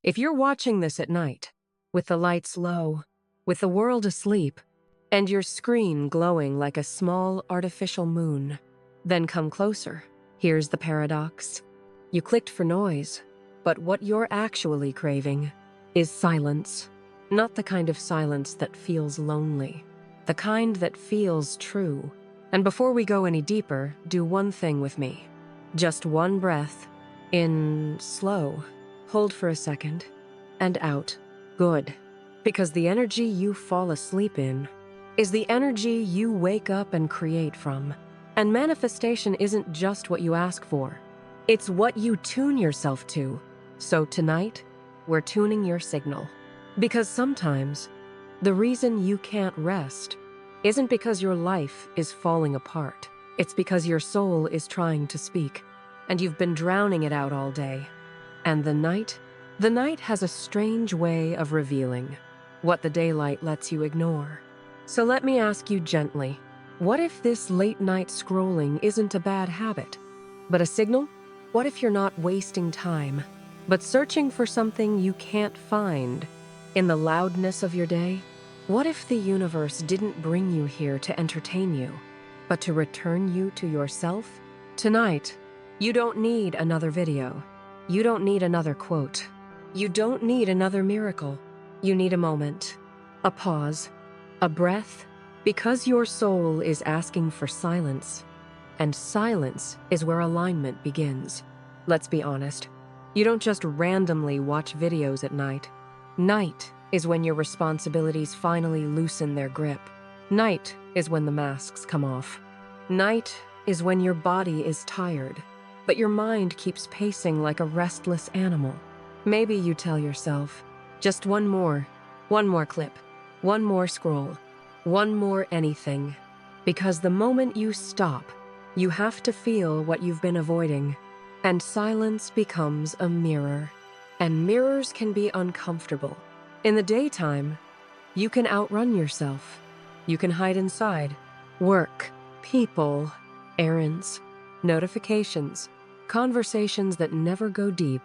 If you're watching this at night, with the lights low, with the world asleep, and your screen glowing like a small artificial moon, then come closer. Here's the paradox. You clicked for noise, but what you're actually craving is silence. Not the kind of silence that feels lonely, the kind that feels true. And before we go any deeper, do one thing with me. Just one breath, in slow, hold for a second, and out. Good. Because the energy you fall asleep in is the energy you wake up and create from. And manifestation isn't just what you ask for. It's what you tune yourself to. So tonight, we're tuning your signal. Because sometimes, the reason you can't rest isn't because your life is falling apart. It's because your soul is trying to speak, and you've been drowning it out all day. And the night has a strange way of revealing what the daylight lets you ignore. So let me ask you gently, what if this late night scrolling isn't a bad habit, but a signal? What if you're not wasting time, but searching for something you can't find in the loudness of your day? What if the universe didn't bring you here to entertain you, but to return you to yourself? Tonight, you don't need another video. You don't need another quote. You don't need another miracle. You need a moment, a pause, a breath, because your soul is asking for silence, and silence is where alignment begins. Let's be honest. You don't just randomly watch videos at night. Night is when your responsibilities finally loosen their grip. Night is when the masks come off. Night is when your body is tired, but your mind keeps pacing like a restless animal. Maybe you tell yourself, just one more clip, one more scroll, one more anything. Because the moment you stop, you have to feel what you've been avoiding. And silence becomes a mirror. And mirrors can be uncomfortable. In the daytime, you can outrun yourself. You can hide inside. Work, people, errands, notifications, conversations that never go deep,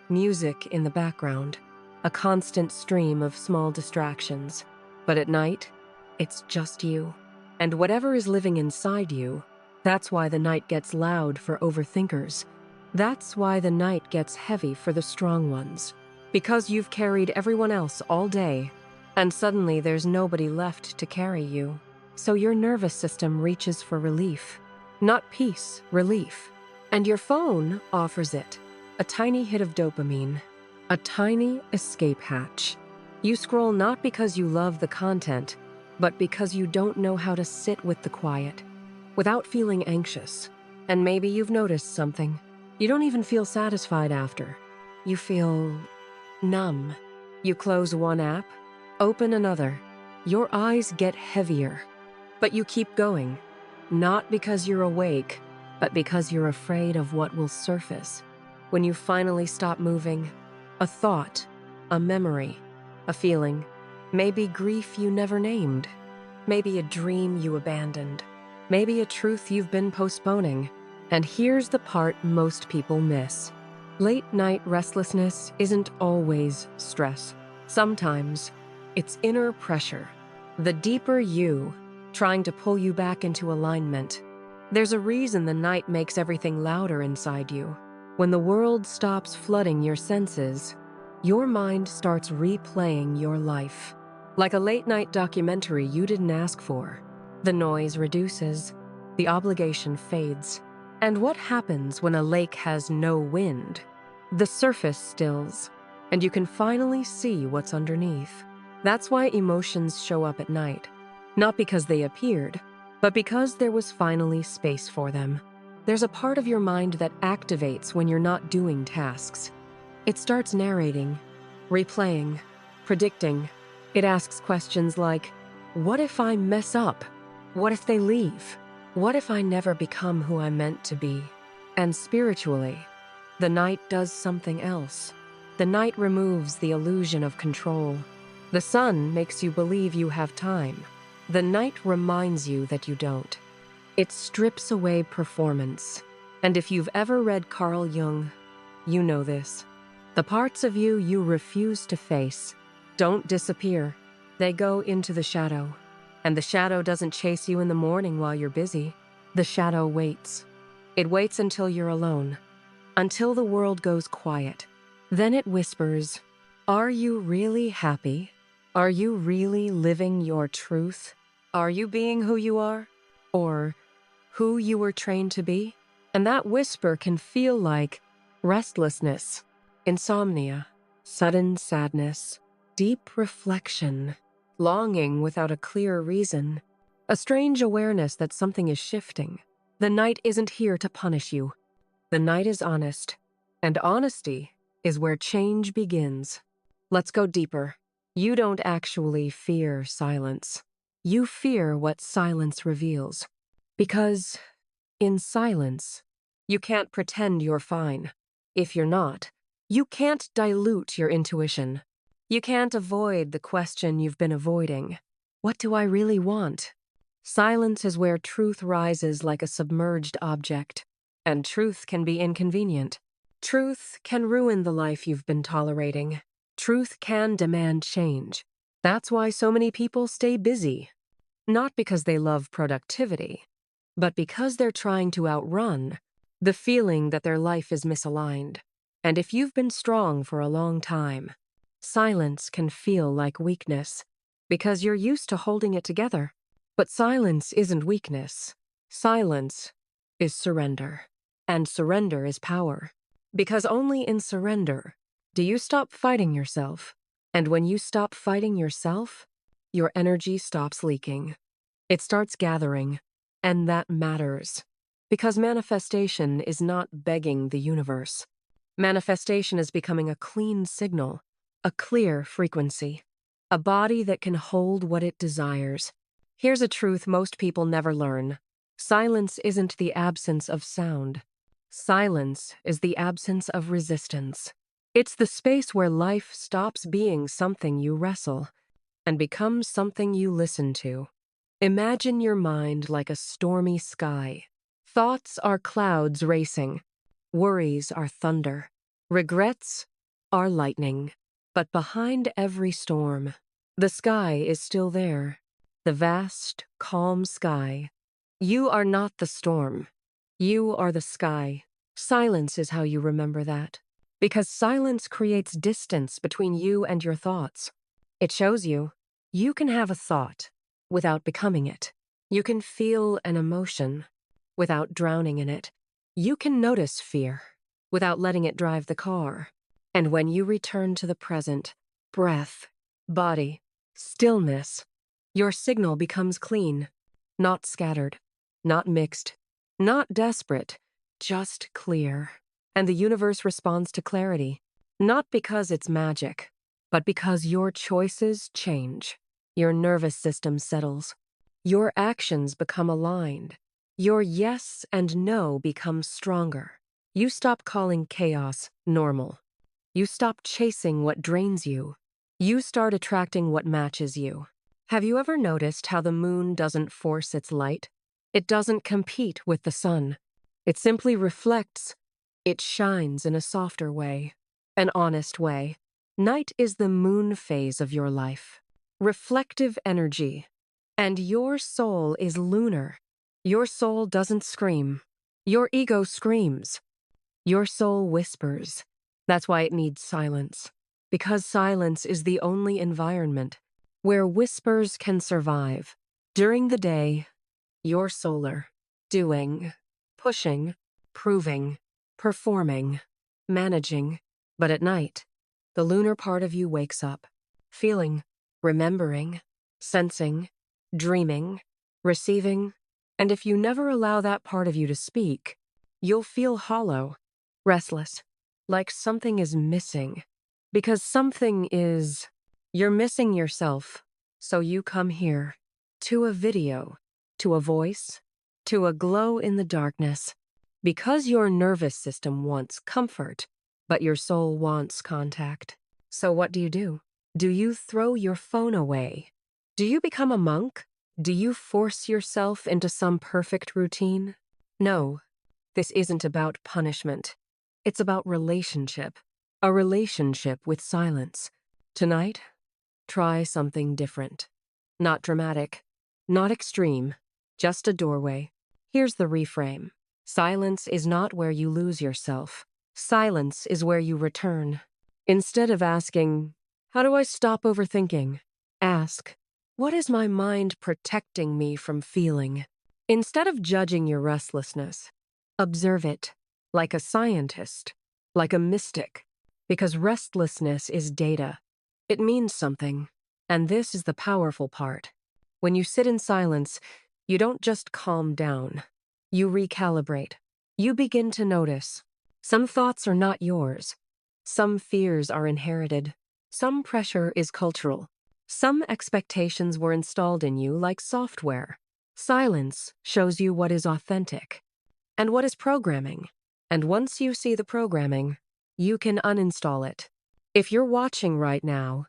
music in the background, a constant stream of small distractions. But at night, it's just you. And whatever is living inside you, that's why the night gets loud for overthinkers. That's why the night gets heavy for the strong ones. Because you've carried everyone else all day, and suddenly there's nobody left to carry you. So your nervous system reaches for relief. Not peace, relief. And your phone offers it. A tiny hit of dopamine. A tiny escape hatch. You scroll not because you love the content, but because you don't know how to sit with the quiet, without feeling anxious. And maybe you've noticed something. You don't even feel satisfied after. You feel numb. You close one app, open another. Your eyes get heavier, but you keep going. Not because you're awake, but because you're afraid of what will surface. When you finally stop moving, a thought, a memory, a feeling, maybe grief you never named, maybe a dream you abandoned, maybe a truth you've been postponing. And here's the part most people miss. Late night restlessness isn't always stress. Sometimes it's inner pressure. The deeper you, trying to pull you back into alignment. There's a reason the night makes everything louder inside you. When the world stops flooding your senses, your mind starts replaying your life. Like a late night documentary you didn't ask for. The noise reduces, the obligation fades. And what happens when a lake has no wind? The surface stills, and you can finally see what's underneath. That's why emotions show up at night. Not because they appeared, but because there was finally space for them. There's a part of your mind that activates when you're not doing tasks. It starts narrating, replaying, predicting. It asks questions like, what if I mess up? What if they leave? What if I never become who I'm meant to be? And spiritually, the night does something else. The night removes the illusion of control. The sun makes you believe you have time. The night reminds you that you don't. It strips away performance. And if you've ever read Carl Jung, you know this. The parts of you you refuse to face don't disappear. They go into the shadow. And the shadow doesn't chase you in the morning while you're busy. The shadow waits. It waits until you're alone, until the world goes quiet. Then it whispers, "Are you really happy? Are you really living your truth? Are you being who you are? Or who you were trained to be?" And that whisper can feel like restlessness, insomnia, sudden sadness, deep reflection, longing without a clear reason, a strange awareness that something is shifting. The night isn't here to punish you. The night is honest, and honesty is where change begins. Let's go deeper. You don't actually fear silence. You fear what silence reveals. Because in silence, you can't pretend you're fine. If you're not, you can't dilute your intuition. You can't avoid the question you've been avoiding. What do I really want? Silence is where truth rises like a submerged object. And truth can be inconvenient. Truth can ruin the life you've been tolerating. Truth can demand change. That's why so many people stay busy. Not because they love productivity, but because they're trying to outrun the feeling that their life is misaligned. And if you've been strong for a long time, silence can feel like weakness because you're used to holding it together. But silence isn't weakness. Silence is surrender. And surrender is power. Because only in surrender do you stop fighting yourself. And when you stop fighting yourself, your energy stops leaking. It starts gathering. And that matters. Because manifestation is not begging the universe. Manifestation is becoming a clean signal, a clear frequency, a body that can hold what it desires. Here's a truth most people never learn. Silence isn't the absence of sound. Silence is the absence of resistance. It's the space where life stops being something you wrestle and becomes something you listen to. Imagine your mind like a stormy sky. Thoughts are clouds racing. Worries are thunder. Regrets are lightning. But behind every storm, the sky is still there. The vast, calm sky. You are not the storm. You are the sky. Silence is how you remember that. Because silence creates distance between you and your thoughts. It shows you can have a thought without becoming it. You can feel an emotion without drowning in it. You can notice fear without letting it drive the car. And when you return to the present, breath, body, stillness, your signal becomes clean, not scattered, not mixed, not desperate, just clear. And the universe responds to clarity, not because it's magic, but because your choices change. Your nervous system settles. Your actions become aligned. Your yes and no become stronger. You stop calling chaos normal. You stop chasing what drains you. You start attracting what matches you. Have you ever noticed how the moon doesn't force its light? It doesn't compete with the sun. It simply reflects. It shines in a softer way, an honest way. Night is the moon phase of your life. Reflective energy. And your soul is lunar. Your soul doesn't scream. Your ego screams. Your soul whispers. That's why it needs silence. Because silence is the only environment where whispers can survive. During the day, you're solar, doing, pushing, proving, performing, managing. But at night, the lunar part of you wakes up, feeling, remembering, sensing, dreaming, receiving. And if you never allow that part of you to speak, you'll feel hollow, restless, like something is missing. Because you're missing yourself. So you come here, to a video, to a voice, to a glow in the darkness. Because your nervous system wants comfort, but your soul wants contact. So what do? Do you throw your phone away? Do you become a monk? Do you force yourself into some perfect routine? No, this isn't about punishment. It's about relationship. a relationship with silence. Tonight, try something different. Not dramatic, not extreme, just a doorway. Here's the reframe. Silence is not where you lose yourself. Silence is where you return. Instead of asking, how do I stop overthinking? Ask, what is my mind protecting me from feeling? Instead of judging your restlessness, observe it like a scientist, like a mystic, because restlessness is data. It means something. And this is the powerful part. When you sit in silence, you don't just calm down. You recalibrate. You begin to notice. Some thoughts are not yours. Some fears are inherited. Some pressure is cultural. Some expectations were installed in you like software. Silence shows you what is authentic and what is programming. And once you see the programming, you can uninstall it. If you're watching right now,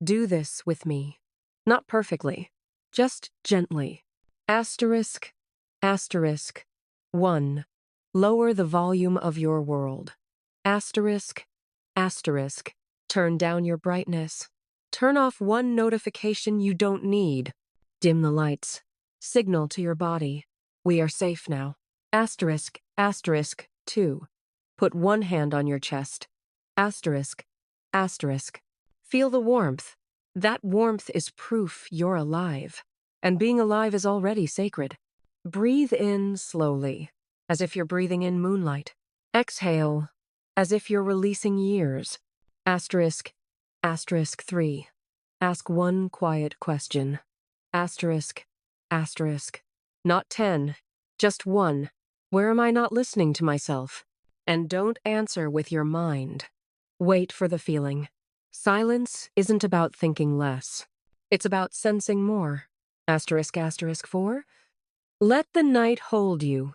do this with me. Not perfectly, just gently. Asterisk, asterisk, 1. Lower the volume of your world. Asterisk, asterisk, turn down your brightness. Turn off one notification you don't need. Dim the lights. Signal to your body. We are safe now. Asterisk, asterisk, 2. Put one hand on your chest. Asterisk, asterisk. Feel the warmth. That warmth is proof you're alive. And being alive is already sacred. Breathe in slowly, as if you're breathing in moonlight. Exhale, as if you're releasing years. Asterisk, asterisk 3. Ask one quiet question. Asterisk, asterisk. Not 10, just 1. Where am I not listening to myself? And don't answer with your mind. Wait for the feeling. Silence isn't about thinking less. It's about sensing more. Asterisk, asterisk 4. Let the night hold you.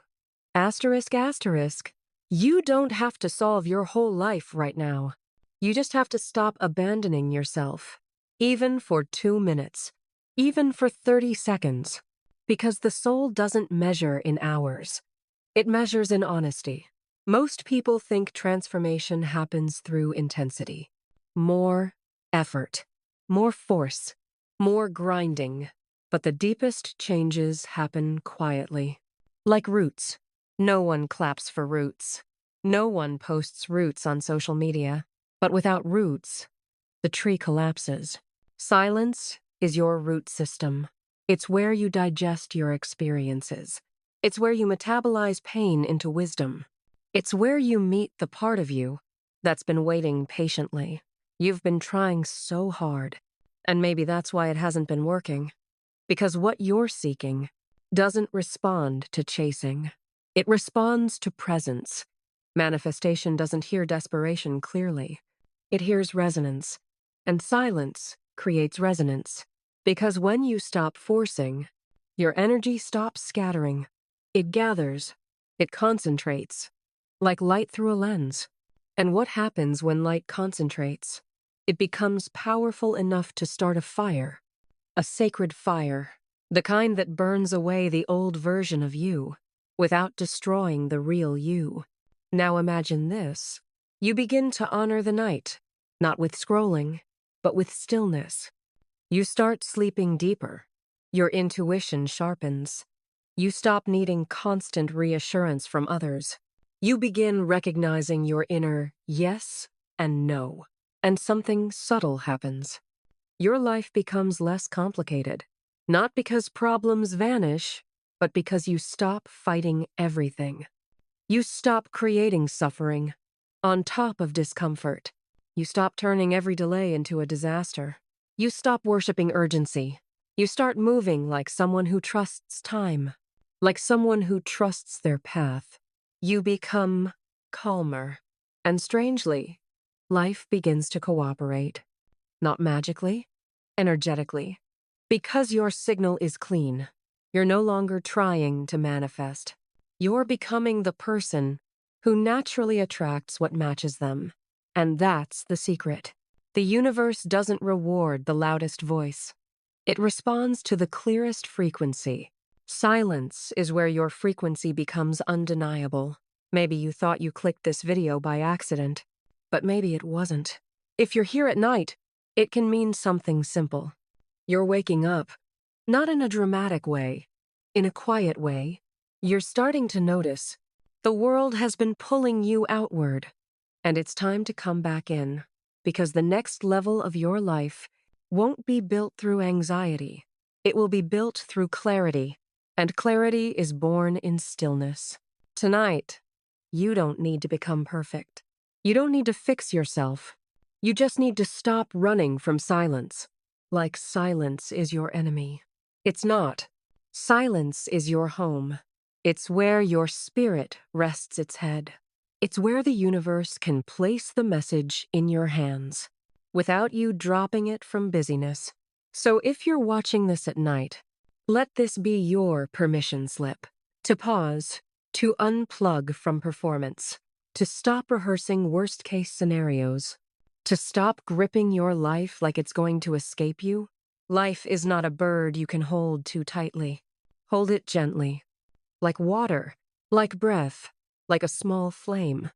Asterisk, asterisk. You don't have to solve your whole life right now. You just have to stop abandoning yourself. Even for 2 minutes. Even for 30 seconds. Because the soul doesn't measure in hours. It measures in honesty. Most people think transformation happens through intensity. More effort. More force. More grinding. But the deepest changes happen quietly. Like roots. No one claps for roots. No one posts roots on social media. But without roots, the tree collapses. Silence is your root system. It's where you digest your experiences. It's where you metabolize pain into wisdom. It's where you meet the part of you that's been waiting patiently. You've been trying so hard, and maybe that's why it hasn't been working. Because what you're seeking doesn't respond to chasing. It responds to presence. Manifestation doesn't hear desperation clearly. It hears resonance. And silence creates resonance. Because when you stop forcing, your energy stops scattering. It gathers. It concentrates. Like light through a lens. And what happens when light concentrates? It becomes powerful enough to start a fire. A sacred fire. The kind that burns away the old version of you, without destroying the real you. Now imagine this. You begin to honor the night, not with scrolling, but with stillness. You start sleeping deeper. Your intuition sharpens. You stop needing constant reassurance from others. You begin recognizing your inner yes and no. And something subtle happens. Your life becomes less complicated. Not because problems vanish, but because you stop fighting everything. You stop creating suffering on top of discomfort. You stop turning every delay into a disaster. You stop worshiping urgency. You start moving like someone who trusts time, like someone who trusts their path. You become calmer. And strangely, life begins to cooperate. Not magically, energetically. Because your signal is clean, you're no longer trying to manifest. You're becoming the person who naturally attracts what matches them. And that's the secret. The universe doesn't reward the loudest voice. It responds to the clearest frequency. Silence is where your frequency becomes undeniable. Maybe you thought you clicked this video by accident. but maybe it wasn't. If you're here at night, it can mean something simple. You're waking up, not in a dramatic way, in a quiet way. You're starting to notice the world has been pulling you outward, and it's time to come back in, because the next level of your life won't be built through anxiety. It will be built through clarity, and clarity is born in stillness. Tonight, you don't need to become perfect. You don't need to fix yourself. You just need to stop running from silence, like silence is your enemy. It's not. Silence is your home. It's where your spirit rests its head. It's where the universe can place the message in your hands, without you dropping it from busyness. So if you're watching this at night, let this be your permission slip to pause, to unplug from performance, to stop rehearsing worst-case scenarios, to stop gripping your life like it's going to escape you. Life is not a bird you can hold too tightly. Hold it gently, like water, like breath, like a small flame.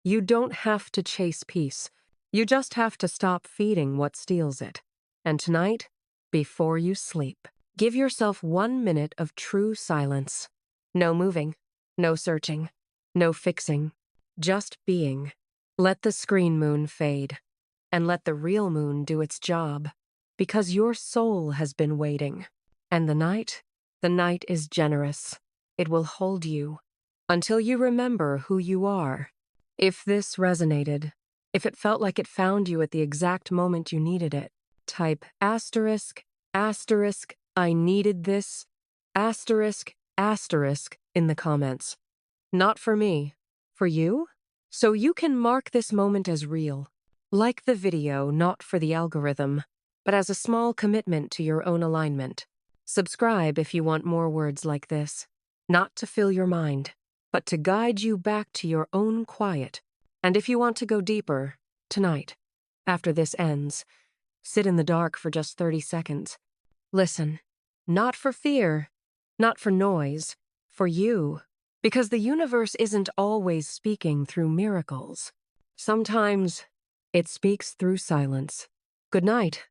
You don't have to chase peace. You just have to stop feeding what steals it. And tonight, before you sleep, give yourself 1 minute of true silence. No moving, no searching, no fixing, just being. Let the screen moon fade, and let the real moon do its job, because your soul has been waiting. And the night is generous. It will hold you until you remember who you are. If this resonated, if it felt like it found you at the exact moment you needed it, type asterisk, asterisk, I needed this, asterisk, asterisk in the comments. Not for me, for you? So you can mark this moment as real. Like the video, not for the algorithm, but as a small commitment to your own alignment. Subscribe if you want more words like this, not to fill your mind, but to guide you back to your own quiet. And if you want to go deeper, tonight, after this ends, sit in the dark for just 30 seconds. Listen, not for fear, not for noise, for you. Because the universe isn't always speaking through miracles. Sometimes it speaks through silence. Good night.